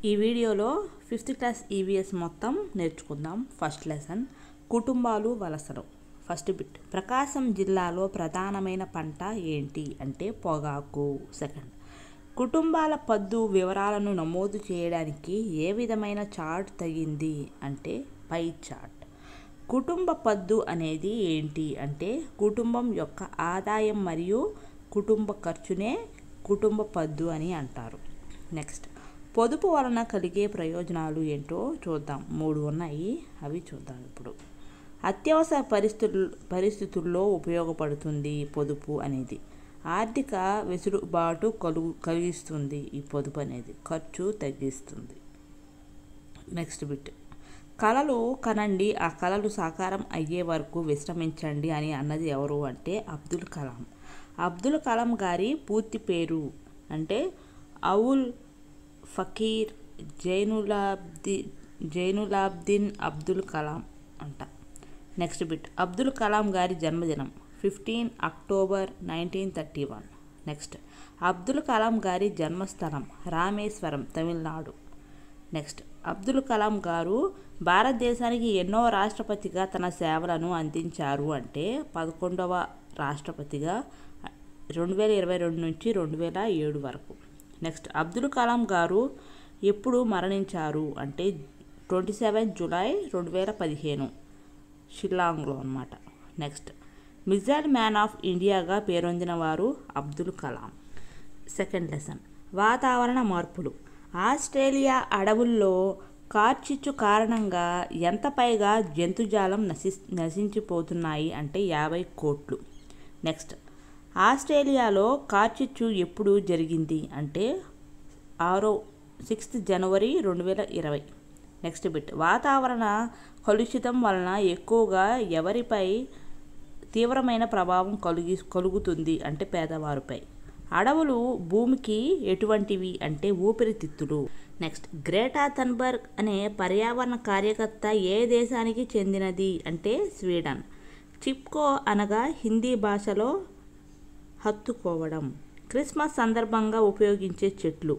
ఈ వీడియోలో 5th class EVS మొత్తం నేర్చుకుందాం. ఫస్ట్ లెసన్ కుటుంబాలు వలసలు. ఫస్ట్ బిట్, ప్రకాశం జిల్లాలో ప్రధానమైన పంట ఏంటి అంటే పొగాకు. సెకండ్, కుటుంబాల పద్దు వివరాలను నమోదు చేయడానికి ఏ విధమైన చార్ట్ తగింది అంటే పై చార్ట్. కుటుంబ పద్దు అనేది ఏంటి అంటే కుటుంబం యొక్క ఆదాయం మరియు కుటుంబ ఖర్చునే కుటుంబ పద్దు అని అంటారు. నెక్స్ట్, పొదుపు వలన కలిగే ప్రయోజనాలు ఏంటో చూద్దాం. 3 ఉన్నాయి, అవి చూద్దాం ఇప్పుడు. అత్యవసర పరిస్థితుల్లో ఉపయోగపడుతుంది పొదుపు అనేది. ఆర్థిక వెసులుబాటు కలిగిస్తుంది ఈ పొదుపు అనేది. ఖర్చు తగ్గిస్తుంది. నెక్స్ట్ బిట్, కలలు కనండి, ఆ కలలు సాకారం అయ్యే వరకు విశ్రమించండి అని అన్నది ఎవరు అంటే అబ్దుల్ కలాం. అబ్దుల్ కలాం గారి పూర్తి పేరు అంటే అవుల్ ఫకీర్ జైనులాబ్దీన్ అబ్దుల్ కలాం అంట. నెక్స్ట్ బిట్, అబ్దుల్ కలాం గారి జన్మదినం 15 అక్టోబర్ 1931. నెక్స్ట్, అబ్దుల్ కలాం గారి జన్మస్థలం రామేశ్వరం, తమిళనాడు. నెక్స్ట్, అబ్దుల్ కలాం గారు భారతదేశానికి ఎన్నో రాష్ట్రపతిగా తన సేవలను అందించారు అంటే 11వ రాష్ట్రపతిగా 2022 నుంచి 2007 వరకు. నెక్స్ట్, అబ్దుల్ కలాం గారు ఎప్పుడు మరణించారు అంటే 27 జూలై 2015 షిల్లాంగ్లో అన్నమాట. నెక్స్ట్, మిజైల్ మ్యాన్ ఆఫ్ ఇండియాగా పేరొందిన వారు అబ్దుల్ కలాం. సెకండ్ లెసన్, వాతావరణ మార్పులు. ఆస్ట్రేలియా అడవుల్లో కార్చిచ్చు కారణంగా ఎంత పైగా జంతుజాలం నశించిపోతున్నాయి అంటే 50 కోట్లు. నెక్స్ట్, ఆస్ట్రేలియాలో కార్చిచ్చు ఎప్పుడు జరిగింది అంటే 6 జనవరి 2020. నెక్స్ట్ బిట్, వాతావరణ కలుషితం వలన ఎక్కువగా ఎవరిపై తీవ్రమైన ప్రభావం కలుగుతుంది అంటే పేదవారిపై. అడవులు భూమికి ఎటువంటివి అంటే ఊపిరితిత్తులు. నెక్స్ట్, గ్రేటా థన్బర్గ్ అనే పర్యావరణ కార్యకర్త ఏ దేశానికి చెందినది అంటే స్వీడన్. చిప్కో అనగా హిందీ భాషలో హత్తుకోవడం. క్రిస్మస్ సందర్భంగా ఉపయోగించే చెట్లు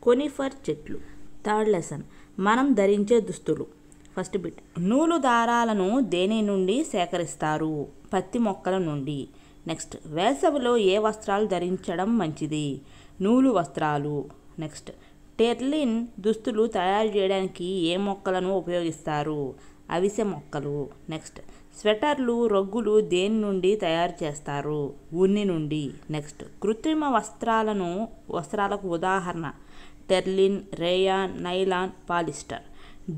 కొనిఫర్ చెట్లు. థర్డ్ లెసన్, మనం ధరించే దుస్తులు. ఫస్ట్ బిట్, నూలు దారాలను దేని నుండి సేకరిస్తారు? పత్తి మొక్కల నుండి. నెక్స్ట్, వేసవిలో ఏ వస్త్రాలు ధరించడం మంచిది? నూలు వస్త్రాలు. నెక్స్ట్, టెర్లిన్ దుస్తులు తయారు చేయడానికి ఏ మొక్కలను ఉపయోగిస్తారు? అవిసె మొక్కలు. నెక్స్ట్, స్వెటర్లు రగ్గులు దేని నుండి తయారు చేస్తారు? ఉన్ని నుండి. నెక్స్ట్, కృత్రిమ వస్త్రాలకు ఉదాహరణ టెర్లిన్, రేయాన్, నైలాన్, పాలిస్టర్.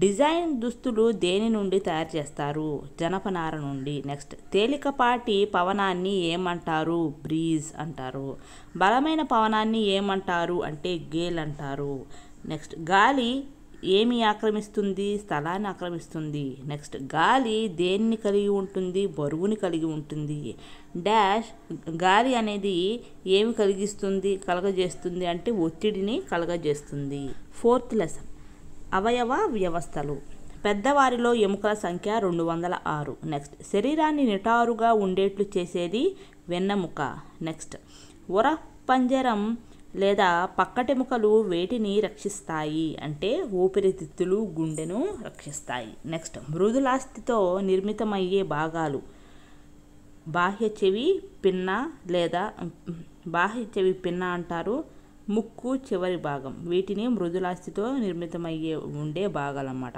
డిజైన్ దుస్తులు దేని నుండి తయారు చేస్తారు? జనపనార నుండి. నెక్స్ట్, తేలికపాటి పవనాన్ని ఏమంటారు? బ్రీజ్ అంటారు. బలమైన పవనాన్ని ఏమంటారు అంటే గేల్ అంటారు. నెక్స్ట్, గాలి ఏమి ఆక్రమిస్తుంది? స్థలాన్ని ఆక్రమిస్తుంది. నెక్స్ట్, గాలి దేన్ని కలిగి ఉంటుంది? బరువుని కలిగి ఉంటుంది. డాష్, గాలి అనేది ఏమి కలగజేస్తుంది అంటే ఒత్తిడిని కలగజేస్తుంది. ఫోర్త్ లెసన్, అవయవ వ్యవస్థలు. పెద్దవారిలో ఎముకల సంఖ్య 206. నెక్స్ట్, శరీరాన్ని నిటారుగా ఉండేట్లు చేసేది వెన్నెముక. నెక్స్ట్, ఉర పంజరం లేదా పక్కటెముకలు వేటిని రక్షిస్తాయి అంటే ఊపిరితిత్తులు, గుండెను రక్షిస్తాయి. నెక్స్ట్, మృదులాస్థితో నిర్మితమయ్యే భాగాలు బాహ్య చెవి పిన్న అంటారు. ముక్కు చివరి భాగం, వీటిని మృదులాస్థితో నిర్మితమయ్యే ఉండే భాగాలు అన్నమాట.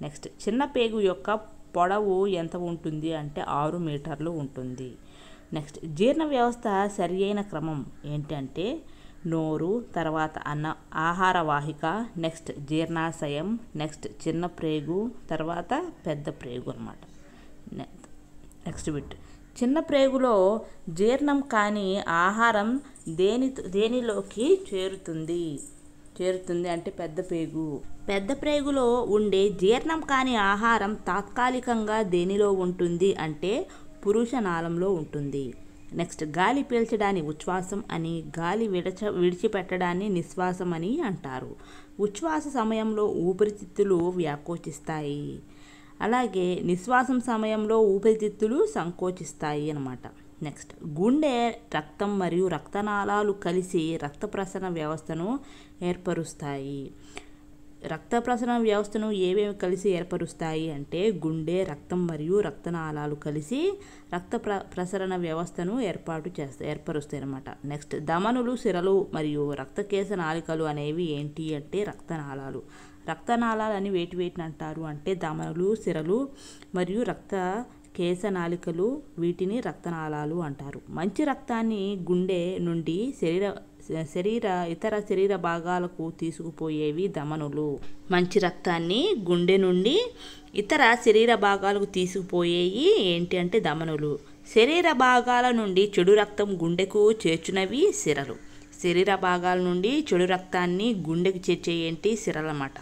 నెక్స్ట్, చిన్న పేగు యొక్క పొడవు ఎంత ఉంటుంది అంటే 6 మీటర్లు ఉంటుంది. నెక్స్ట్, జీర్ణ వ్యవస్థ సరి అయిన క్రమం ఏంటంటే నోరు, తర్వాత ఆహార వాహిక, నెక్స్ట్ జీర్ణాశయం, నెక్స్ట్ చిన్న ప్రేగు, తర్వాత పెద్ద ప్రేగు అన్నమాట. నెక్స్ట్ బిట్, చిన్న ప్రేగులో జీర్ణం కాని ఆహారం దేనిలోకి చేరుతుంది అంటే పెద్ద ప్రేగులో ఉండే జీర్ణం కాని ఆహారం తాత్కాలికంగా దేనిలో ఉంటుంది అంటే పురుష నాళంలో ఉంటుంది. నెక్స్ట్, గాలి పీల్చడాన్ని ఉచ్ఛ్వాసం అని, గాలి విడిచిపెట్టడాన్ని నిశ్వాసం అని అంటారు. ఉచ్ఛ్వాస సమయంలో ఊపిరితిత్తులు వ్యాకోచిస్తాయి, అలాగే నిశ్వాసం సమయంలో ఊపిరితిత్తులు సంకోచిస్తాయి అన్నమాట. నెక్స్ట్, గుండె, రక్తం మరియు రక్తనాళాలు కలిసి రక్త ప్రసరణ వ్యవస్థను ఏర్పరుస్తాయి. రక్త ప్రసరణ వ్యవస్థను ఏవేమి కలిసి ఏర్పరుస్తాయి అంటే గుండె, రక్తం మరియు రక్తనాళాలు కలిసి రక్త ప్రసరణ వ్యవస్థను ఏర్పరుస్తాయి అన్నమాట. నెక్స్ట్ ధమనులు, సిరలు మరియు రక్తకేశ నాళికలు అనేవి ఏంటి అంటే రక్తనాళాలు. రక్తనాళాలు అని వేటిని అంటారు అంటే ధమనులు, సిరలు మరియు రక్తకేశ నాళికలు, వీటిని రక్తనాళాలు అంటారు. మంచి రక్తాన్ని గుండె నుండి ఇతర శరీర భాగాలకు తీసుకుపోయేవి ధమనులు. మంచి రక్తాన్ని గుండె నుండి ఇతర శరీర భాగాలకు తీసుకుపోయేవి ఏంటి అంటే ధమనులు. శరీర భాగాల నుండి చెడు రక్తం గుండెకు చేర్చునవి సిరలు. శరీర భాగాల నుండి చెడు రక్తాన్ని గుండెకు చేర్చే ఏంటి సిరలు అన్నమాట.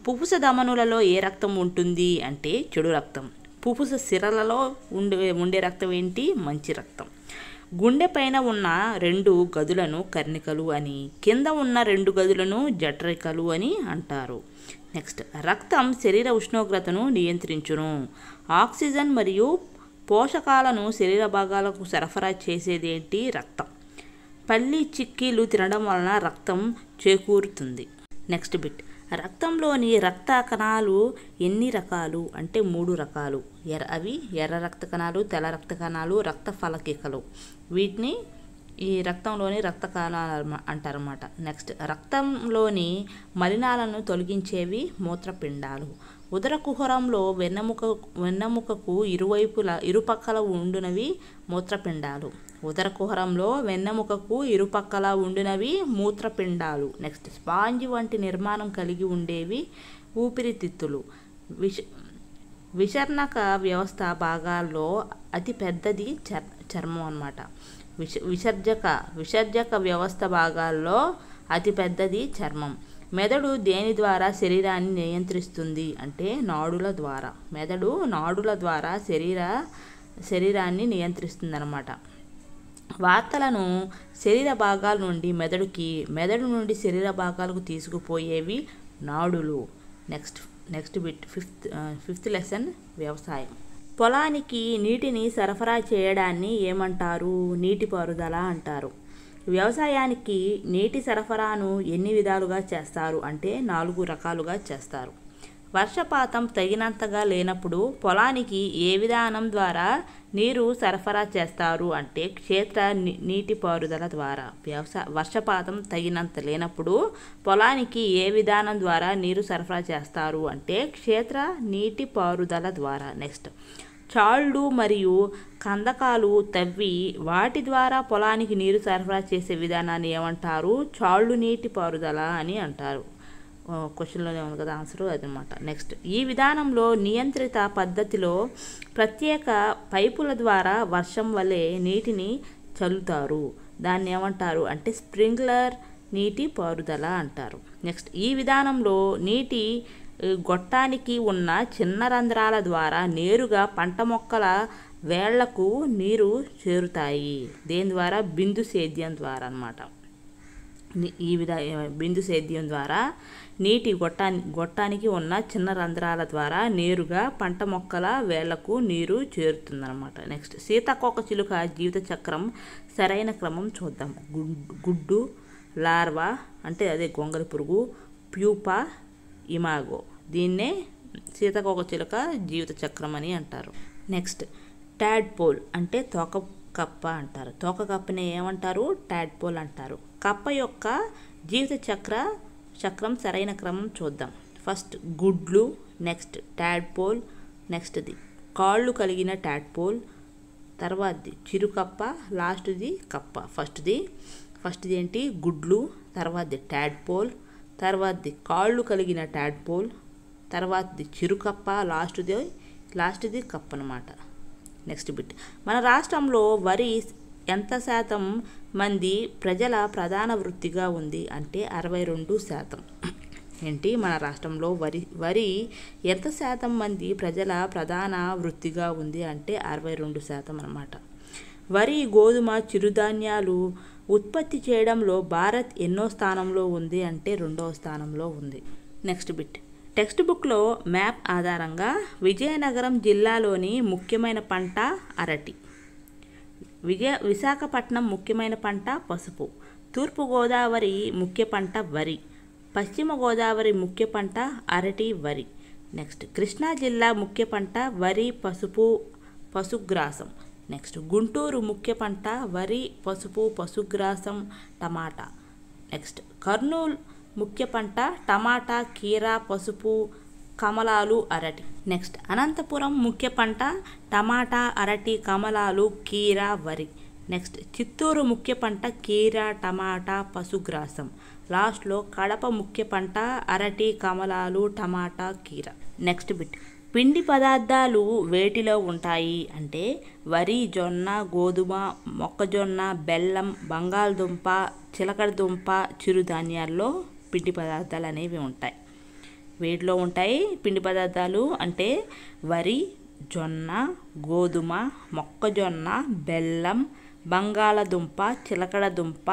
పుపుస ధమనులలో ఏ రక్తం ఉంటుంది అంటే చెడు రక్తం. పుపుస సిరలలో ఉండే రక్తం ఏంటి మంచి రక్తం. గుండె పైన ఉన్న 2 గదులను కర్ణికలు అని, కింద ఉన్న 2 గదులను జఠరికలు అని అంటారు. నెక్స్ట్ రక్తం శరీర ఉష్ణోగ్రతను నియంత్రించును. ఆక్సిజన్ మరియు పోషకాలను శరీర భాగాలకు సరఫరా చేసేది ఏంటి రక్తం. పల్లి చిక్కీలు తినడం వలన రక్తం చేకూరుతుంది. నెక్స్ట్ బిట్ రక్తంలోని రక్త కణాలు ఎన్ని రకాలు అంటే 3 రకాలు. అవి ఎర్ర రక్త కణాలు, తెల్ల రక్త కణాలు, రక్త ఫలకికలు. వీటిని ఈ రక్తంలోని రక్త కణాలు అంటారన్నమాట. నెక్స్ట్ రక్తంలోని మలినాలను తొలగించేవి మూత్రపిండాలు. ఉదర కుహరంలో వెన్నెముకకు ఇరుపక్కల ఉండునవి మూత్రపిండాలు. ఉదర కుహరంలో వెన్నెముకకు ఇరుపక్కల ఉండినవి మూత్రపిండాలు. నెక్స్ట్ స్పాంజి వంటి నిర్మాణం కలిగి ఉండేవి ఊపిరితిత్తులు. విసర్ణక వ్యవస్థ భాగాల్లో అతి పెద్దది చర్మం అన్నమాట. విసర్జక వ్యవస్థ భాగాల్లో అతి పెద్దది చర్మం. మెదడు దేని ద్వారా శరీరాన్ని నియంత్రిస్తుంది అంటే నాడుల ద్వారా. మెదడు నాడుల ద్వారా శరీరాన్ని నియంత్రిస్తుంది అన్నమాట. వార్తలను శరీర భాగాల నుండి మెదడు నుండి శరీర భాగాలకు తీసుకుపోయేవి నాడులు. నెక్స్ట్ బిట్ ఫిఫ్త్ లెసన్ వ్యవసాయం. పొలానికి నీటిని సరఫరా చేయడాన్ని ఏమంటారు? నీటిపారుదల అంటారు. వ్యవసాయానికి నీటి సరఫరాను ఎన్ని విధాలుగా చేస్తారు అంటే 4 రకాలుగా చేస్తారు. వర్షపాతం తగినంతగా లేనప్పుడు పొలానికి ఏ విధానం ద్వారా నీరు సరఫరా చేస్తారు అంటే క్షేత్ర నీటిపారుదల ద్వారా. వర్షపాతం తగినంత లేనప్పుడు పొలానికి ఏ విధానం ద్వారా నీరు సరఫరా చేస్తారు అంటే క్షేత్ర నీటిపారుదల ద్వారా. నెక్స్ట్ చాళ్ళు మరియు కందకాలు తవ్వి వాటి ద్వారా పొలానికి నీరు సరఫరా చేసే విధానాన్ని ఏమంటారు? చాళ్ళు నీటిపారుదల అని అంటారు. క్వశ్చన్లోనే ఉంది కదా ఆన్సర్ అదనమాట. నెక్స్ట్ ఈ విధానంలో నియంత్రిత పద్ధతిలో ప్రత్యేక పైపుల ద్వారా వర్షం వలె నీటిని చల్లుతారు. దాన్ని ఏమంటారు అంటే స్ప్రింక్లర్ నీటి పారుదల అంటారు. నెక్స్ట్ ఈ విధానంలో నీటి గొట్టానికి ఉన్న చిన్న రంధ్రాల ద్వారా నేరుగా పంట మొక్కల వేళ్లకు నీరు చేరుతాయి. దేని ద్వారా? బిందు సేద్యం ద్వారా అన్నమాట. బిందు సేద్యం ద్వారా నీటి గొట్టానికి ఉన్న చిన్న రంధ్రాల ద్వారా నేరుగా పంట మొక్కల వేళ్లకు నీరు చేరుతుందన్నమాట. నెక్స్ట్ సీతాకోకచిలుక జీవిత చక్రం సరైన క్రమం చూద్దాం. గుడ్డు, లార్వా అంటే అదే గొంగళి పురుగు, ప్యూపా, ఇమాగో. దీన్నే సీతాకోకచిలుక జీవిత చక్రం అని అంటారు. నెక్స్ట్ టాడ్పోల్ అంటే తోకకప్ప అంటారు. తోకకప్పని ఏమంటారు? టాడ్పోల్ అంటారు. కప్ప యొక్క జీవిత చక్రం సరైన క్రమం చూద్దాం. ఫస్ట్ గుడ్లు, నెక్స్ట్ టాడ్పోల్, నెక్స్ట్ది కాళ్ళు కలిగిన టాడ్పోల్, తర్వాతది చిరుకప్ప, లాస్ట్ది కప్ప. ఫస్ట్ది ఏంటి? గుడ్లు, తర్వాతది టాడ్పోల్, తర్వాతది కాళ్ళు కలిగిన టాడ్పోల్, తర్వాతది చిరుకప్ప, లాస్ట్ది కప్ప అన్నమాట. నెక్స్ట్ బిట్ మన రాష్ట్రంలో వరి ఎంత శాతం మంది ప్రజల ప్రధాన వృత్తిగా ఉంది అంటే 62%. ఏంటి? మన రాష్ట్రంలో వరి ఎంత శాతం మంది ప్రజల ప్రధాన వృత్తిగా ఉంది అంటే 62% అన్నమాట. వరి, గోధుమ, చిరుధాన్యాలు ఉత్పత్తి చేయడంలో భారత్ ఎన్నో స్థానంలో ఉంది అంటే 2వ స్థానంలో ఉంది. నెక్స్ట్ బిట్ టెక్స్ట్ బుక్లో మ్యాప్ ఆధారంగా విజయనగరం జిల్లాలోని ముఖ్యమైన పంట అరటి, విశాఖపట్నం ముఖ్యమైన పంట పసుపు, తూర్పుగోదావరి ముఖ్య పంట వరి, పశ్చిమ గోదావరి ముఖ్య పంట అరటి, వరి. నెక్స్ట్ కృష్ణా జిల్లా ముఖ్య పంట వరి, పసుపు, పశుగ్రాసం. నెక్స్ట్ గుంటూరు ముఖ్య పంట వరి, పసుపు, పశుగ్రాసం, టమాటా. నెక్స్ట్ కర్నూలు ముఖ్య పంట టమాటా, కీర, పసుపు, కమలాలు, అరటి. నెక్స్ట్ అనంతపురం ముఖ్య పంట టమాటా, అరటి, కమలాలు, కీర, వరి. నెక్స్ట్ చిత్తూరు ముఖ్య పంట కీర, టమాటా, పశుగ్రాసం. లాస్ట్లో కడప ముఖ్య పంట అరటి, కమలాలు, టమాటా, కీర. నెక్స్ట్ బిట్ పిండి పదార్థాలు వేటిలో ఉంటాయి అంటే వరి, జొన్న, గోధుమ, మొక్కజొన్న, బెల్లం, బంగాళదుంప, చిలకడదుంప, చిరుధాన్యాల్లో పిండి పదార్థాలు అనేవి ఉంటాయి. వీటిలో ఉంటాయి పిండి పదార్థాలు అంటే వరి, జొన్న, గోధుమ, మొక్కజొన్న, బెల్లం, బంగాళదుంప, చిలకడదుంప,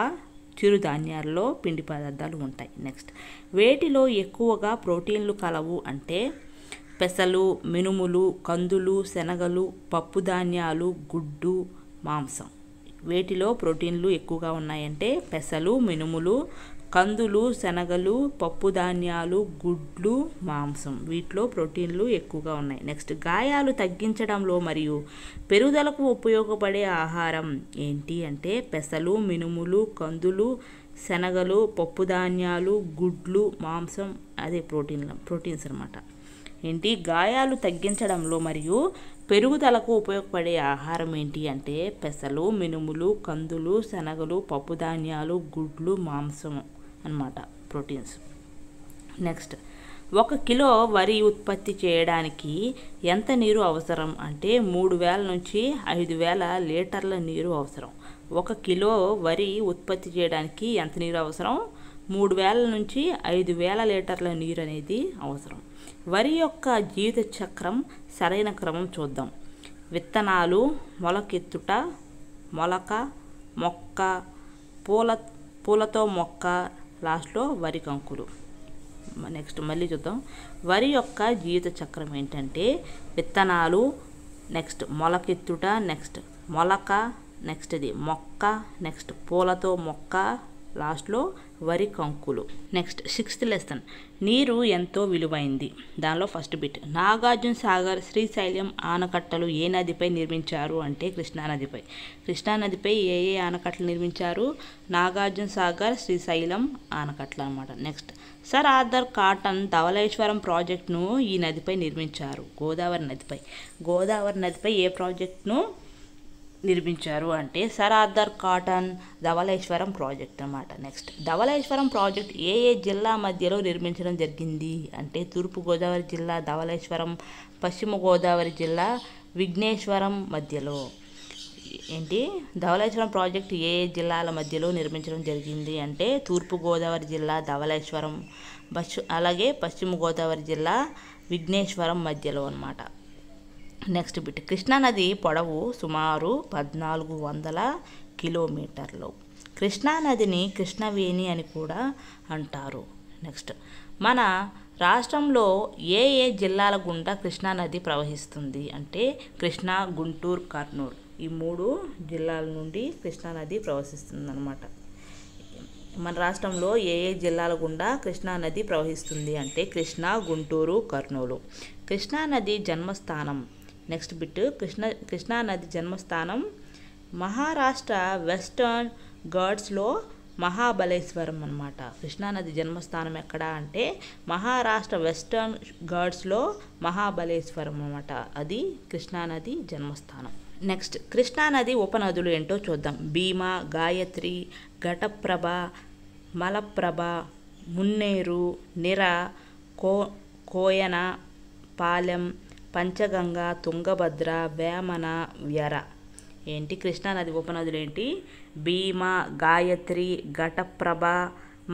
చిరుధాన్యాల్లో పిండి పదార్థాలు ఉంటాయి. నెక్స్ట్ వేటిలో ఎక్కువగా ప్రోటీన్లు కలవు అంటే పెసలు, మినుములు, కందులు, శనగలు, పప్పుధాన్యాలు, గుడ్డు, మాంసం. వేటిలో ప్రోటీన్లు ఎక్కువగా ఉన్నాయంటే పెసలు, మినుములు, కందులు, శనగలు, పప్పుధాన్యాలు, గుడ్లు, మాంసం. వీటిలో ప్రోటీన్లు ఎక్కువగా ఉన్నాయి. నెక్స్ట్ గాయాలు తగ్గించడంలో మరియు పెరుగుదలకు ఉపయోగపడే ఆహారం ఏంటి అంటే పెసలు, మినుములు, కందులు, శనగలు, పప్పుధాన్యాలు, గుడ్లు, మాంసం. అదే ప్రోటీన్స్ అన్నమాట. ఏంటి గాయాలు తగ్గించడంలో మరియు పెరుగుదలకు ఉపయోగపడే ఆహారం ఏంటి అంటే పెసలు, మినుములు, కందులు, శనగలు, పప్పుధాన్యాలు, గుడ్లు, మాంసం అన్నమాట ప్రోటీన్స్. నెక్స్ట్ 1 కిలో వరి ఉత్పత్తి చేయడానికి ఎంత నీరు అవసరం అంటే 3000 నుంచి 5000 లీటర్ల నీరు అవసరం. 1 కిలో వరి ఉత్పత్తి చేయడానికి ఎంత నీరు అవసరం? 3000 నుంచి 5000 లీటర్ల నీరు అనేది అవసరం. వరి యొక్క జీవిత చక్రం సరైన క్రమం చూద్దాం. విత్తనాలు, మొలకెత్తుట, మొలక, మొక్క, పూలతో మొక్క, లాస్ట్లో వరి కంకులు. నెక్స్ట్ మళ్ళీ చూద్దాం. వరి యొక్క జీవిత చక్రం ఏంటంటే విత్తనాలు, నెక్స్ట్ మొలకెత్తుట, నెక్స్ట్ మొలక, నెక్స్ట్ ఇది మొక్క, నెక్స్ట్ పూలతో మొక్క, లాస్ట్లో వరి కంకులు. నెక్స్ట్ 6th లెసన్ నీరు ఎంతో విలువైంది. దానిలో ఫస్ట్ బిట్ నాగార్జున సాగర్, శ్రీశైలం ఆనకట్టలు ఏ నదిపై నిర్మించారు అంటే కృష్ణానదిపై. కృష్ణానదిపై ఏ ఆనకట్టలు నిర్మించారు? నాగార్జున సాగర్, శ్రీశైలం ఆనకట్టలు అన్నమాట. Next sir Arthur Cotton Dowleswaram ప్రాజెక్టును ఈ నదిపై నిర్మించారు. గోదావరి నదిపై. గోదావరి నదిపై ఏ ప్రాజెక్టును నిర్మించారు అంటే sir Arthur Cotton Dowleswaram project అన్నమాట. నెక్స్ట్ ధవళేశ్వరం ప్రాజెక్ట్ ఏ జిల్లా మధ్యలో నిర్మించడం జరిగింది అంటే తూర్పుగోదావరి జిల్లా ధవళేశ్వరం, పశ్చిమ గోదావరి జిల్లా విఘ్నేశ్వరం మధ్యలో. ఏంటి ధవళేశ్వరం ప్రాజెక్ట్ ఏ జిల్లాల మధ్యలో నిర్మించడం జరిగింది అంటే తూర్పుగోదావరి జిల్లా ధవళేశ్వరం, అలాగే పశ్చిమ గోదావరి జిల్లా విఘ్నేశ్వరం మధ్యలో అన్నమాట. నెక్స్ట్ బిట్ కృష్ణానది పొడవు సుమారు 1400 కిలోమీటర్లు. కృష్ణానదిని కృష్ణవేణి అని కూడా అంటారు. నెక్స్ట్ మన రాష్ట్రంలో ఏ జిల్లాల గుండా కృష్ణానది ప్రవహిస్తుంది అంటే కృష్ణా, గుంటూరు, కర్నూలు. ఈ 3 జిల్లాల నుండి కృష్ణానది ప్రవహిస్తుంది అన్నమాట. మన రాష్ట్రంలో ఏ జిల్లాల గుండా కృష్ణానది ప్రవహిస్తుంది అంటే కృష్ణా, గుంటూరు, కర్నూలు. కృష్ణానది జన్మస్థానం. నెక్స్ట్ బిట్ కృష్ణానది జన్మస్థానం మహారాష్ట్ర వెస్టర్న్ ఘాట్స్లో మహాబలేశ్వరం అన్నమాట. కృష్ణానది జన్మస్థానం ఎక్కడ అంటే మహారాష్ట్ర వెస్టర్న్ ఘాట్స్లో మహాబలేశ్వరం అన్నమాట. అది కృష్ణానది జన్మస్థానం. నెక్స్ట్ కృష్ణానది ఉపనదులు ఏంటో చూద్దాం. భీమా, గాయత్రి, ఘటప్రభ, మలప్రభ, మున్నేరు, నిర, కోయన, పాలెం, పంచగంగ, తుంగభద్ర, వేమన, వ్యర. ఏంటి కృష్ణానది ఉపనదులు ఏంటి? భీమా, గాయత్రి, ఘటప్రభ,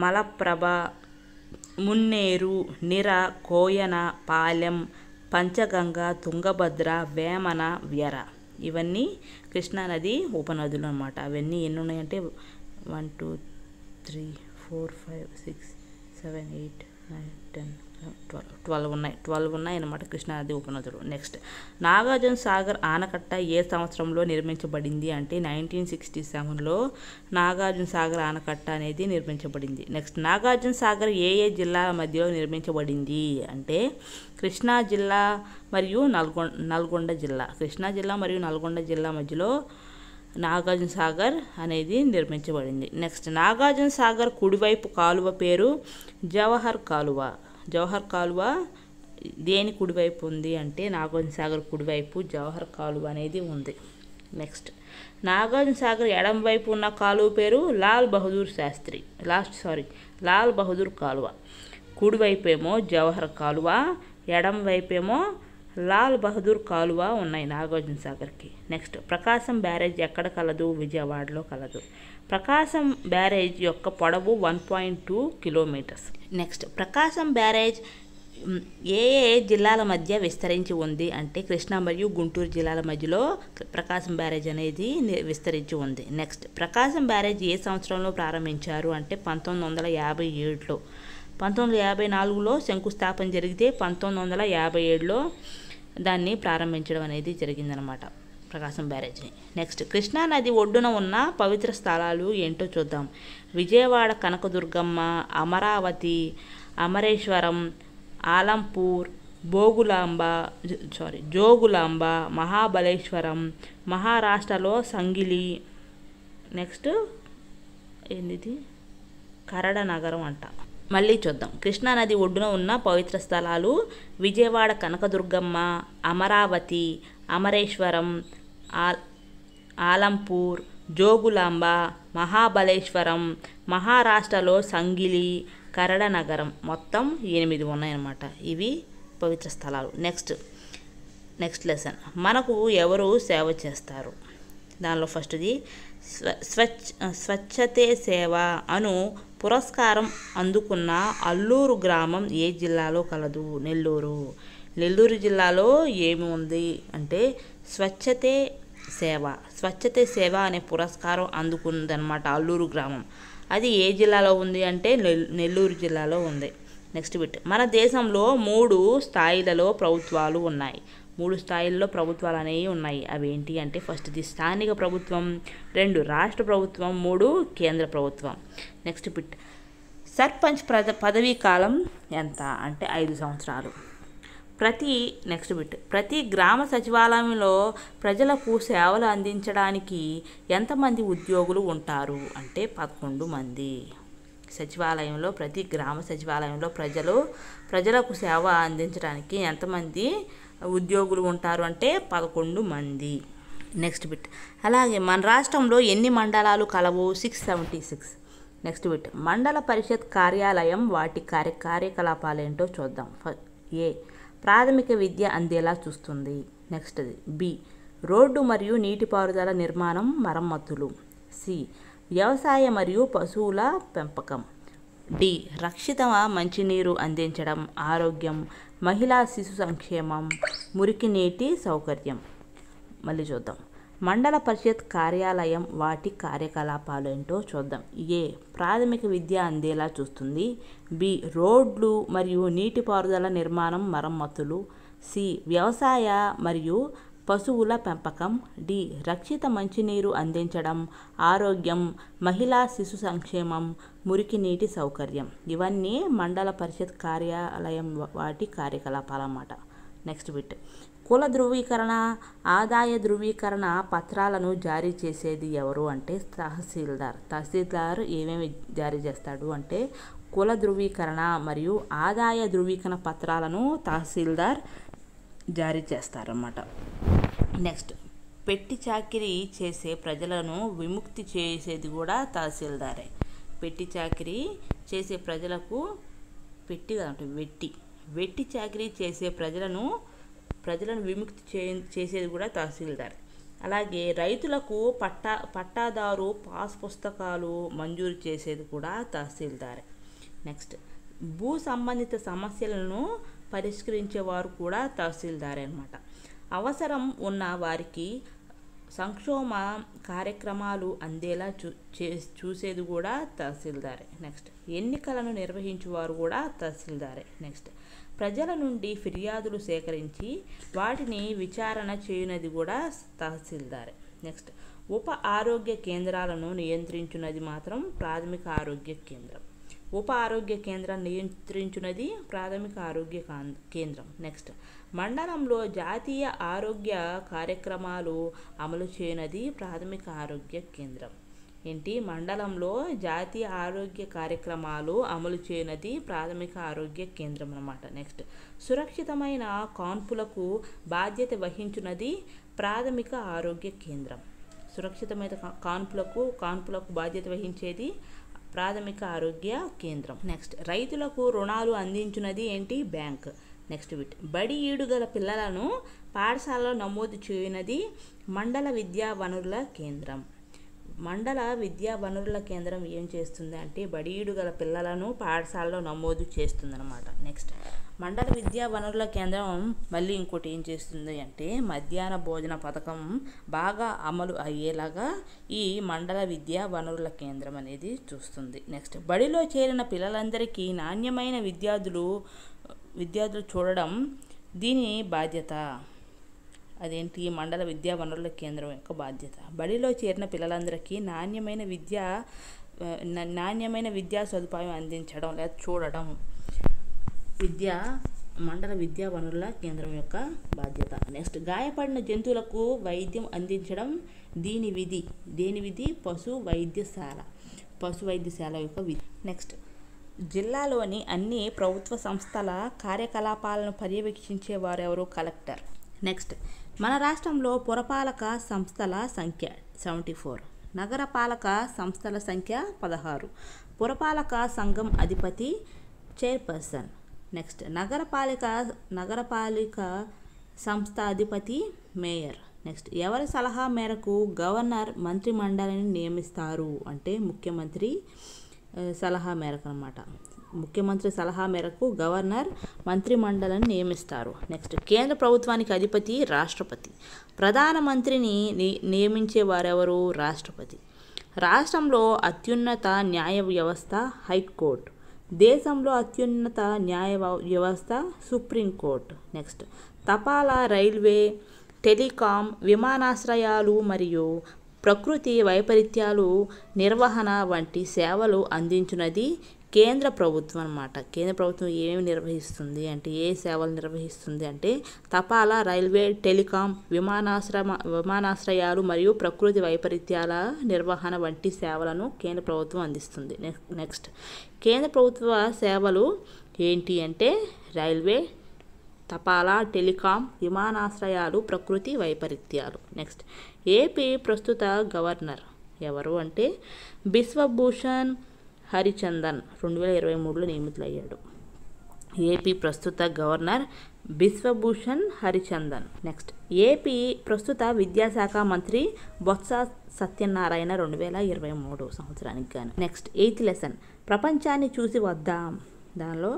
మలప్రభ, మున్నేరు, నిర, కోయన, పాలెం, పంచగంగ, తుంగభద్ర, వేమన, వ్యర. ఇవన్నీ కృష్ణానది ఉపనదులు అన్నమాట. అవన్నీ ఎన్ని ఉన్నాయంటే 1 2 3 4 5 6 7 8 9 10 ట్వెల్వ్ ఉన్నాయి అన్నమాట కృష్ణానది ఉపనదులు. నెక్స్ట్, నాగార్జున సాగర్ ఆనకట్ట ఏ సంవత్సరంలో నిర్మించబడింది అంటే 1967లో నాగార్జున సాగర్ ఆనకట్ట అనేది నిర్మించబడింది. నెక్స్ట్, నాగార్జున సాగర్ ఏ జిల్లాల మధ్యలో నిర్మించబడింది అంటే కృష్ణా జిల్లా మరియు నల్గొండ జిల్లా. కృష్ణా జిల్లా మరియు నల్గొండ జిల్లా మధ్యలో నాగార్జున సాగర్ అనేది నిర్మించబడింది. నెక్స్ట్, నాగార్జున సాగర్ కుడివైపు కాలువ పేరు జవహర్ కాలువ. జవహర్ కాలువ దేని కుడివైపు ఉంది అంటే నాగార్జున సాగర్ కుడివైపు జవహర్ కాలువ అనేది ఉంది. నెక్స్ట్, నాగార్జున సాగర్ ఎడమ వైపు ఉన్న కాలువ పేరు లాల్ బహదూర్ కాలువ. కుడివైపు ఏమో జవహర్ కాలువ, ఎడమ వైపేమో లాల్ బహదూర్ కాలువ ఉన్నాయి నాగార్జున సాగర్కి. నెక్స్ట్, ప్రకాశం బ్యారేజ్ ఎక్కడ కలదు? విజయవాడలో కలదు. ప్రకాశం బ్యారేజ్ యొక్క పొడవు 1.2 కిలోమీటర్స్. నెక్స్ట్, ప్రకాశం బ్యారేజ్ ఏ జిల్లాల మధ్య విస్తరించి ఉంది అంటే కృష్ణా మరియు గుంటూరు జిల్లాల మధ్యలో ప్రకాశం బ్యారేజ్ అనేది విస్తరించి ఉంది. నెక్స్ట్, ప్రకాశం బ్యారేజ్ ఏ సంవత్సరంలో ప్రారంభించారు అంటే 1957లో. 1954లో శంకుస్థాపన జరిగితే 1957లో దాన్ని ప్రారంభించడం అనేది జరిగిందనమాట ప్రకాశం బ్యారేజ్ని. నెక్స్ట్, కృష్ణానది ఒడ్డున ఉన్న పవిత్ర స్థలాలు ఏంటో చూద్దాం. విజయవాడ కనకదుర్గమ్మ, అమరావతి, అమరేశ్వరం, ఆలంపూర్, జోగులాంబ, మహాబలేశ్వరం, మహారాష్ట్రలో సంగిలి. నెక్స్ట్ ఏంటిది? కరడ నగరం అంట. మళ్ళీ చూద్దాం. కృష్ణానది ఒడ్డున ఉన్న పవిత్ర స్థలాలు విజయవాడ కనకదుర్గమ్మ, అమరావతి, అమరేశ్వరం, ఆలంపూర్, జోగులాంబ, మహాబలేశ్వరం, మహారాష్ట్రలో సంగిలి, కరడ నగరం. మొత్తం 8 ఉన్నాయన్నమాట. ఇవి పవిత్ర స్థలాలు. నెక్స్ట్ లెసన్, మనకు ఎవరు సేవ చేస్తారు? దానిలో ఫస్ట్ది స్వచ్ఛతే సేవ అను పురస్కారం అందుకున్న అల్లూరు గ్రామం ఏ జిల్లాలో కలదు? నెల్లూరు జిల్లాలో ఏమి ఉంది అంటే స్వచ్ఛతే సేవ అనే పురస్కారం అందుకుందనమాట అల్లూరు గ్రామం. అది ఏ జిల్లాలో ఉంది అంటే నెల్లూరు జిల్లాలో ఉంది. నెక్స్ట్ బిట్, మన దేశంలో 3 స్థాయిలలో ప్రభుత్వాలు ఉన్నాయి. 3 స్థాయిల్లో ప్రభుత్వాలు అనేవి ఉన్నాయి. అవి ఏంటి అంటే ఫస్ట్ది స్థానిక ప్రభుత్వం, 2 రాష్ట్ర ప్రభుత్వం, 3 కేంద్ర ప్రభుత్వం. నెక్స్ట్ బిట్, సర్పంచ్ పదవీ కాలం ఎంత అంటే 5 సంవత్సరాలు. ప్రతి గ్రామ సచివాలయంలో ప్రజలకు సేవలు అందించడానికి ఎంతమంది ఉద్యోగులు ఉంటారు అంటే 11 మంది. ప్రతి గ్రామ సచివాలయంలో ప్రజలకు సేవ అందించడానికి ఎంతమంది ఉద్యోగులు ఉంటారు అంటే 11 మంది. నెక్స్ట్ బిట్, అలాగే మన రాష్ట్రంలో ఎన్ని మండలాలు కలవు? 676. నెక్స్ట్ బిట్, మండల పరిషత్ కార్యాలయం వాటి కార్యకలాపాలు ఏంటో చూద్దాం. ఏ, ప్రాథమిక విద్య అందేలా చూస్తుంది. నెక్స్ట్ది బి, రోడ్డు మరియు నీటిపారుదల నిర్మాణం, మరమ్మతులు. సి, వ్యవసాయ మరియు పశువుల పెంపకం. డి, రక్షిత మంచినీరు అందించడం, ఆరోగ్యం, మహిళా శిశు సంక్షేమం, మురికి నీటి సౌకర్యం. మళ్ళీ చూద్దాం. మండల పరిషత్ కార్యాలయం వాటి కార్యకలాపాలు ఏంటో చూద్దాం. ఏ, ప్రాథమిక విద్య అందేలా చూస్తుంది. బి, రోడ్లు మరియు నీటిపారుదల నిర్మాణం, మరమ్మతులు. సి, వ్యవసాయ మరియు పశువుల పెంపకం. డి, రక్షిత మంచినీరు అందించడం, ఆరోగ్యం, మహిళా శిశు సంక్షేమం, మురికి నీటి సౌకర్యం. ఇవన్నీ మండల పరిషత్ కార్యాలయం వాటి కార్యకలాపాలు అన్నమాట. నెక్స్ట్ బిట్, కుల ధృవీకరణ, ఆదాయ ధృవీకరణ పత్రాలను జారీ చేసేది ఎవరు అంటే తహసీల్దార్. తహసీల్దార్ ఏమేమి జారీ చేస్తాడు అంటే కుల ధృవీకరణ మరియు ఆదాయ ధృవీకరణ పత్రాలను తహసీల్దార్ జారీ చేస్తారన్నమాట. నెక్స్ట్, పెట్టి చాకిరీ చేసే ప్రజలను విముక్తి చేసేది కూడా తహసీల్దారే. పెట్టి చాకిరీ చేసే ప్రజలకు వెట్టి చాకిరీ చేసే ప్రజలను విముక్తి చేసేది కూడా తహసీల్దార్. అలాగే రైతులకు పట్టాదారు పాస్ పుస్తకాలు మంజూరు చేసేది కూడా తహసీల్దారే. నెక్స్ట్, భూ సంబంధిత సమస్యలను పరిష్కరించేవారు కూడా తహసీల్దారే అన్నమాట. అవసరం ఉన్న వారికి సంక్షేమ కార్యక్రమాలు అందేలా చూసేది కూడా తహసీల్దారే. నెక్స్ట్, ఎన్నికలను నిర్వహించువారు కూడా తహసీల్దారే. నెక్స్ట్ ప్రజల నుండి ఫిర్యాదులు సేకరించి వాటిని విచారణ చేయునది కూడా తహసీల్దారే. నెక్స్ట్ ఉప ఆరోగ్య కేంద్రాలను నియంత్రించున్నది మాత్రం ప్రాథమిక ఆరోగ్య కేంద్రం. ఉప ఆరోగ్య కేంద్రాన్ని నియంత్రించున్నది ప్రాథమిక ఆరోగ్య కేంద్రం. నెక్స్ట్ మండలంలో జాతీయ ఆరోగ్య కార్యక్రమాలు అమలు చేయనది ప్రాథమిక ఆరోగ్య కేంద్రం. ఏంటి మండలంలో జాతీయ ఆరోగ్య కార్యక్రమాలు అమలు చేయనది ప్రాథమిక ఆరోగ్య కేంద్రం అన్నమాట. నెక్స్ట్ సురక్షితమైన కాన్పులకు బాధ్యత వహించున్నది ప్రాథమిక ఆరోగ్య కేంద్రం. సురక్షితమైన కాన్పులకు బాధ్యత వహించేది ప్రాథమిక ఆరోగ్య కేంద్రం. నెక్స్ట్ రైతులకు రుణాలు అందించున్నది ఏంటి బ్యాంక్. నెక్స్ట్ బడి ఈడుగల పిల్లలను పాఠశాలలో నమోదు చేయనది మండల విద్యా వనరుల కేంద్రం. మండల విద్యా వనరుల కేంద్రం ఏం చేస్తుంది అంటే బడి ఈడుగల పిల్లలను పాఠశాలలో నమోదు చేస్తుందన్నమాట. నెక్స్ట్ మండల విద్యా వనరుల కేంద్రం మళ్ళీ ఇంకోటి ఏం చేస్తుంది అంటే మధ్యాహ్న భోజన పథకం బాగా అమలు అయ్యేలాగా ఈ మండల విద్యా వనరుల కేంద్రం అనేది చూస్తుంది. నెక్స్ట్ బడిలో చేరిన పిల్లలందరికీ నాణ్యమైన విద్యార్థులు చూడడం దీని బాధ్యత. అదేంటి మండల విద్యా వనరుల కేంద్రం యొక్క బాధ్యత. బడిలో చేరిన పిల్లలందరికీ నాణ్యమైన విద్యా సదుపాయం అందించడం లేదా చూడడం మండల విద్యా వనరుల కేంద్రం యొక్క బాధ్యత. నెక్స్ట్ గాయపడిన జంతువులకు వైద్యం అందించడం దేని విధి పశు వైద్యశాల యొక్క విధి. నెక్స్ట్ జిల్లాలోని అన్ని ప్రభుత్వ సంస్థల కార్యకలాపాలను పర్యవేక్షించే వారెవరు కలెక్టర్. నెక్స్ట్ మన రాష్ట్రంలో పురపాలక సంస్థల సంఖ్య 74, నగరపాలక సంస్థల సంఖ్య 16, పురపాలక సంఘం అధిపతి చైర్పర్సన్. నెక్స్ట్ నగరపాలిక సంస్థ అధిపతి మేయర్. నెక్స్ట్ ఎవరి సలహా మేరకు గవర్నర్ మంత్రి మండలిని నియమిస్తారు అంటే ముఖ్యమంత్రి సలహా మేరకు అన్నమాట. ముఖ్యమంత్రి సలహా మేరకు గవర్నర్ మంత్రి మండలిని నియమిస్తారు. నెక్స్ట్ కేంద్ర ప్రభుత్వానికి అధిపతి రాష్ట్రపతి. ప్రధానమంత్రిని నియమించే వారెవరు రాష్ట్రపతి. రాష్ట్రంలో అత్యున్నత న్యాయ వ్యవస్థ హైకోర్టు. దేశంలో అత్యున్నత న్యాయ వ్యవస్థ సుప్రీంకోర్టు. నెక్స్ట్ తపాలా, రైల్వే, టెలికాం, విమానాశ్రయాలు మరియు ప్రకృతి వైపరీత్యాలు నిర్వహణ వంటి సేవలు అందించున్నది కేంద్ర ప్రభుత్వం అన్నమాట. కేంద్ర ప్రభుత్వం ఏమేమి నిర్వహిస్తుంది అంటే ఏ సేవలు నిర్వహిస్తుంది అంటే తపాలా, రైల్వే, టెలికాం, విమానాశ్రయాలు మరియు ప్రకృతి వైపరీత్యాల నిర్వహణ వంటి సేవలను కేంద్ర ప్రభుత్వం అందిస్తుంది. నెక్స్ట్ కేంద్ర ప్రభుత్వ సేవలు ఏంటి అంటే రైల్వే, తపాలా, టెలికాం, విమానాశ్రయాలు, ప్రకృతి వైపరీత్యాలు. నెక్స్ట్ ఏపీ ప్రస్తుత గవర్నర్ ఎవరు అంటే బిశ్వభూషణ్ హరిచందన్ 2023లో నియమితులయ్యాడు. ఏపీ ప్రస్తుత governor Biswabhusan Harichandan. Next AP ప్రస్తుత విద్యాశాఖ మంత్రి బొత్స సత్యనారాయణ 2023 సంవత్సరానికి గాను. నెక్స్ట్ 8th లెసన్ ప్రపంచాన్ని చూసి వద్దాం. దానిలో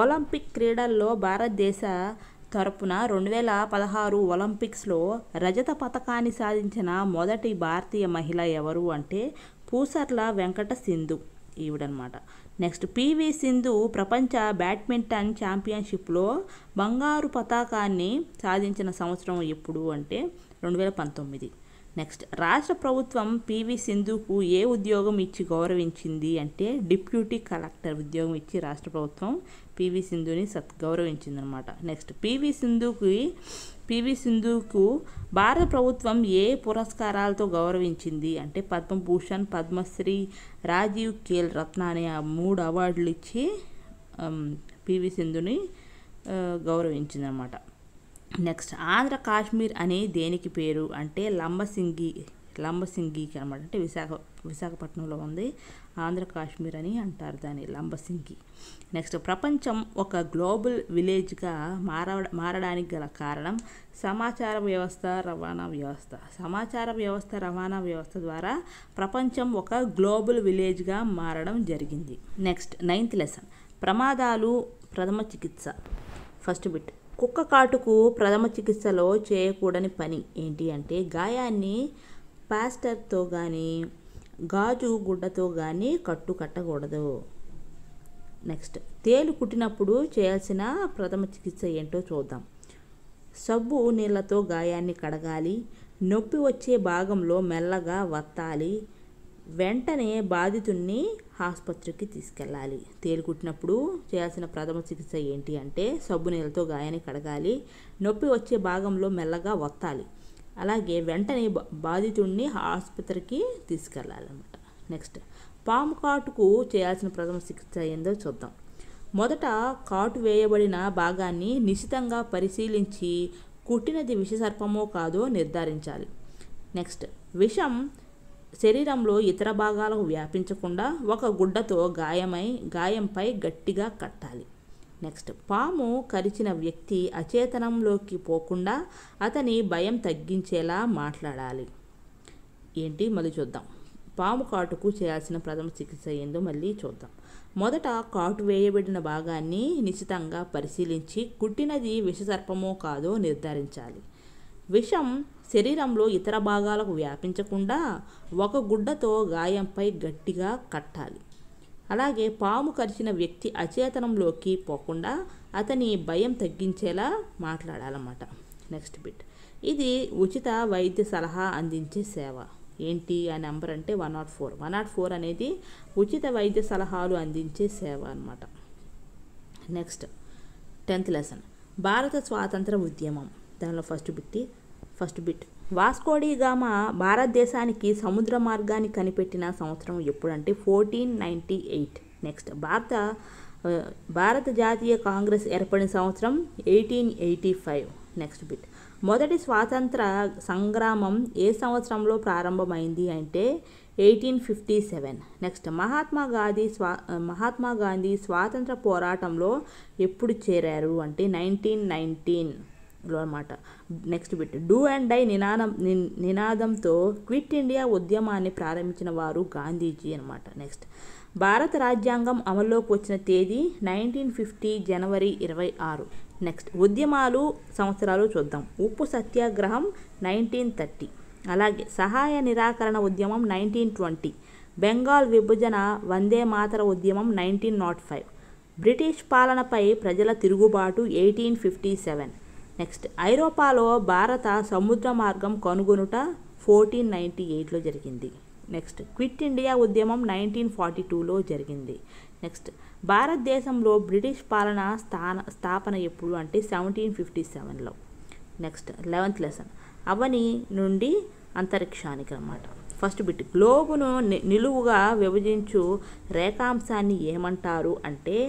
ఒలింపిక్ క్రీడల్లో భారతదేశ తరపున 2016 ఒలింపిక్స్లో రజత పతకాన్ని సాధించిన మొదటి భారతీయ మహిళ ఎవరు అంటే పూసర్ల వెంకట సింధు ఈవిడనమాట. నెక్స్ట్ పివి సింధు ప్రపంచ బ్యాడ్మింటన్ ఛాంపియన్షిప్లో బంగారు పతాకాన్ని సాధించిన సంవత్సరం ఎప్పుడు అంటే 2019. నెక్స్ట్ రాష్ట్ర ప్రభుత్వం పివి సింధుకు ఏ ఉద్యోగం ఇచ్చి గౌరవించింది అంటే డిప్యూటీ కలెక్టర్ ఉద్యోగం ఇచ్చి రాష్ట్ర ప్రభుత్వం పివి సింధుని గౌరవించిందనమాట. నెక్స్ట్ పివి సింధుకు భారత ప్రభుత్వం ఏ పురస్కారాలతో గౌరవించింది అంటే పద్మభూషణ్, పద్మశ్రీ, రాజీవ్ ఖేల్ రత్న అనే 3 అవార్డులు ఇచ్చి పివి సింధుని గౌరవించిందనమాట. నెక్స్ట్ ఆంధ్ర కాశ్మీర్ అని దేనికి పేరు అంటే లంబసింగికి అనమాట. అంటే విశాఖపట్నంలో ఉంది. ఆంధ్ర కాశ్మీర్ అని అంటారు దాన్ని, లంబసింగి. నెక్స్ట్ ప్రపంచం ఒక గ్లోబల్ విలేజ్గా మారడానికి గల కారణం సమాచార వ్యవస్థ రవాణా వ్యవస్థ ద్వారా ప్రపంచం ఒక గ్లోబల్ విలేజ్గా మారడం జరిగింది. నెక్స్ట్ 9th లెసన్ ప్రమాదాలు ప్రథమ చికిత్స. ఫస్ట్ బిట్ కుక్క కాటుకు ప్రథమ చికిత్సలో చేయకూడని పని ఏంటి అంటే గాయాన్ని ప్లాస్టర్తో కానీ గాజు గుడ్డతో కానీ కట్టకూడదు. నెక్స్ట్ తేలు కుట్టినప్పుడు చేయాల్సిన ప్రథమ చికిత్స ఏంటో చూద్దాం. సబ్బు నీళ్ళతో గాయాన్ని కడగాలి. నొప్పి వచ్చే భాగంలో మెల్లగా వత్తాలి. వెంటనే బాధితుడిని ఆసుపత్రికి తీసుకెళ్ళాలి. తేలు కుట్టినప్పుడు చేయాల్సిన ప్రథమ చికిత్స ఏంటి అంటే సబ్బు నీళ్ళతో గాయాన్ని కడగాలి. నొప్పి వచ్చే భాగంలో మెల్లగా వత్తాలి. అలాగే వెంటనే బాధితుడిని ఆసుపత్రికి తీసుకెళ్ళాలన్నమాట. నెక్స్ట్ పాము కాటుకు చేయాల్సిన ప్రథమ చికిత్స ఏందో చూద్దాం. మొదట కాటు వేయబడిన భాగాన్ని నిశితంగా పరిశీలించి కుట్టినది విషసర్పమో కాదో నిర్ధారించాలి. నెక్స్ట్ విషం శరీరంలో ఇతర భాగాలకు వ్యాపించకుండా ఒక గుడ్డతో గాయంపై గట్టిగా కట్టాలి. నెక్స్ట్ పాము కరిచిన వ్యక్తి అచేతనంలోకి పోకుండా అతని భయం తగ్గించేలా మాట్లాడాలి. ఏంటి మళ్ళీ చూద్దాం. పాము కాటుకు చేయాల్సిన ప్రథమ చికిత్స ఏందో మళ్ళీ చూద్దాం. మొదట కాటు వేయబడిన భాగాన్ని నిశితంగా పరిశీలించి కుట్టినది విషసర్పమో కాదో నిర్ధారించాలి. విషం శరీరంలో ఇతర భాగాలకు వ్యాపించకుండా ఒక గుడ్డతో గాయంపై గట్టిగా కట్టాలి. అలాగే పాము కరిచిన వ్యక్తి అచేతనంలోకి పోకుండా అతని భయం తగ్గించేలా మాట్లాడాలన్నమాట. Next bit. ఇది ఉచిత వైద్య సలహా అందించే సేవ. ఏంటి ఆ నెంబర్ అంటే 104. 104 అనేది ఉచిత వైద్య సలహాలు అందించే సేవ అన్నమాట. నెక్స్ట్ 10th లెసన్ భారత స్వాతంత్ర ఉద్యమం. దానిలో ఫస్ట్ బిట్ వాస్కోడి గామా భారతదేశానికి సముద్ర మార్గాన్ని కనిపెట్టిన సంవత్సరం ఎప్పుడంటే 1498. నెక్స్ట్ భారత జాతీయ కాంగ్రెస్ ఏర్పడిన సంవత్సరం 1885. నెక్స్ట్ బిట్ మొదటి స్వాతంత్ర సంగ్రామం ఏ సంవత్సరంలో ప్రారంభమైంది అంటే 1857. నెక్స్ట్ మహాత్మా గాంధీ స్వాతంత్ర పోరాటంలో ఎప్పుడు చేరారు అంటే 1919లో అన్నమాట. Next bit do and die నినాదంతో క్విట్ ఇండియా ఉద్యమాన్ని ప్రారంభించిన వారు గాంధీజీ అన్నమాట. నెక్స్ట్ భారత రాజ్యాంగం అమల్లోకి వచ్చిన తేదీ 1950 జనవరి 26. నెక్స్ట్ ఉద్యమాలు సంవత్సరాలు చూద్దాం. ఉప్పు సత్యాగ్రహం 1930. అలాగే సహాయ నిరాకరణ ఉద్యమం 1920. బెంగాల్ విభజన వందే మాతర ఉద్యమం 1905. బ్రిటిష్ పాలనపై ప్రజల తిరుగుబాటు 1857. నెక్స్ట్ ఐరోపాలో భారత సముద్ర మార్గం కనుగొనుట 1498లో జరిగింది. నెక్స్ట్ క్విట్ ఇండియా ఉద్యమం 1942లో జరిగింది. నెక్స్ట్ భారతదేశంలో బ్రిటిష్ పాలన స్థాపన ఎప్పుడు అంటే 1757లో. నెక్స్ట్ 11th లెసన్ అవని నుండి అంతరిక్షానికి అన్నమాట. ఫస్ట్ బిట్ గ్లోబును నిలువుగా విభజించు రేఖాంశాన్ని ఏమంటారు అంటే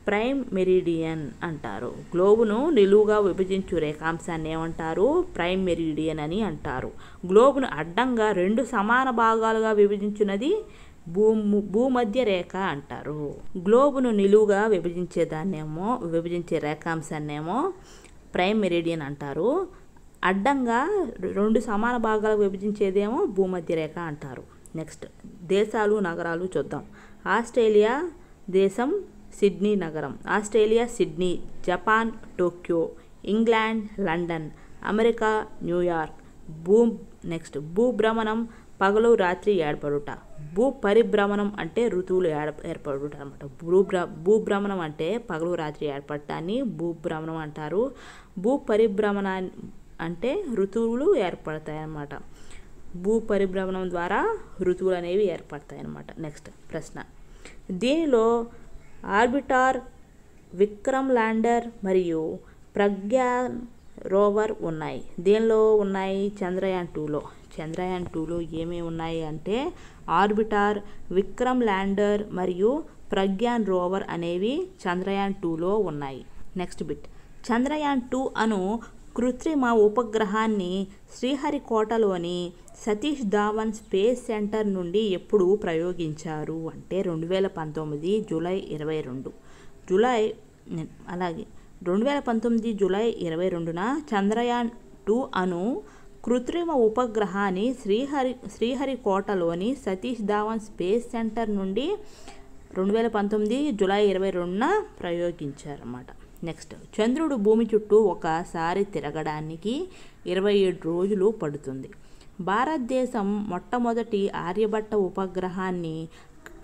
ప్రైమ్ మెరిడియన్ అంటారు. గ్లోబును నిలువుగా విభజించు రేఖాంశాన్ని ఏమంటారు ప్రైమ్ మెరిడియన్ అని అంటారు. గ్లోబును అడ్డంగా 2 సమాన భాగాలుగా విభజించున్నది భూమధ్య రేఖ అంటారు. గ్లోబును నిలువుగా విభజించే రేఖాంశాన్నేమో ప్రైమ్ మెరిడియన్ అంటారు. అడ్డంగా 2 సమాన భాగాలకు విభజించేదేమో భూమధ్య రేఖ అంటారు. నెక్స్ట్ దేశాలు నగరాలు చూద్దాం. ఆస్ట్రేలియా దేశం సిడ్నీ నగరం. Australia Sydney. Japan Tokyo. England London. America New York. భూభ్రమణం పగలు రాత్రి ఏర్పడుట. భూపరిభ్రమణం అంటే ఋతువులు ఏర్పడుట అనమాట. భూభ్రమణం అంటే పగలు రాత్రి ఏర్పడటాన్ని భూభ్రమణం అంటారు. భూపరిభ్రమణ అంటే ఋతువులు ఏర్పడతాయి అన్నమాట. భూపరిభ్రమణం ద్వారా ఋతువులు అనేవి ఏర్పడతాయి అన్నమాట. నెక్స్ట్ ప్రశ్న. దీనిలో ఆర్బిటార్, విక్రమ్ ల్యాండర్ మరియు ప్రజ్ఞాన్ రోవర్ ఉన్నాయి. దేనిలో ఉన్నాయి చంద్రయాన్ 2లో. చంద్రయాన్ 2లో ఏమేమి ఉన్నాయి అంటే ఆర్బిటార్, విక్రమ్ ల్యాండర్ మరియు ప్రజ్ఞాన్ రోవర్ అనేవి చంద్రయాన్ 2లో ఉన్నాయి. నెక్స్ట్ బిట్ చంద్రయాన్ 2 అను కృత్రిమ ఉపగ్రహాన్ని శ్రీహరికోటలోని సతీష్ ధావన్ స్పేస్ సెంటర్ నుండి ఎప్పుడు ప్రయోగించారు అంటే 2019 జూలై 22. అలాగే 2019 జూలై 22న చంద్రయాన్ 2 అను కృత్రిమ ఉపగ్రహాన్ని శ్రీహరికోటలోని సతీష్ ధావన్ స్పేస్ సెంటర్ నుండి 2019 జూలై 22న ప్రయోగించారన్నమాట. నెక్స్ట్ చంద్రుడు భూమి చుట్టూ ఒకసారి తిరగడానికి 27 రోజులు పడుతుంది. భారతదేశం మొట్టమొదటి ఆర్యభట్ట ఉపగ్రహాన్ని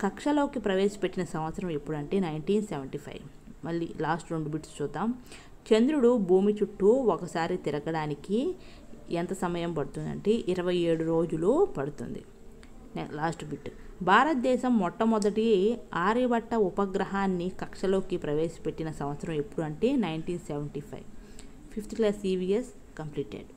కక్షలోకి ప్రవేశపెట్టిన సంవత్సరం ఎప్పుడంటే 1975. మళ్ళీ లాస్ట్ 2 బిట్స్ చూద్దాం. చంద్రుడు భూమి చుట్టూ ఒకసారి తిరగడానికి ఎంత సమయం పడుతుందంటే 27 రోజులు పడుతుంది. Last bit. భారతదేశం మొట్టమొదటి ఆర్యభట్ట ఉపగ్రహాన్ని కక్షలోకి ప్రవేశపెట్టిన సంవత్సరం ఎప్పుడు అంటే 1975. 5th class EVS completed.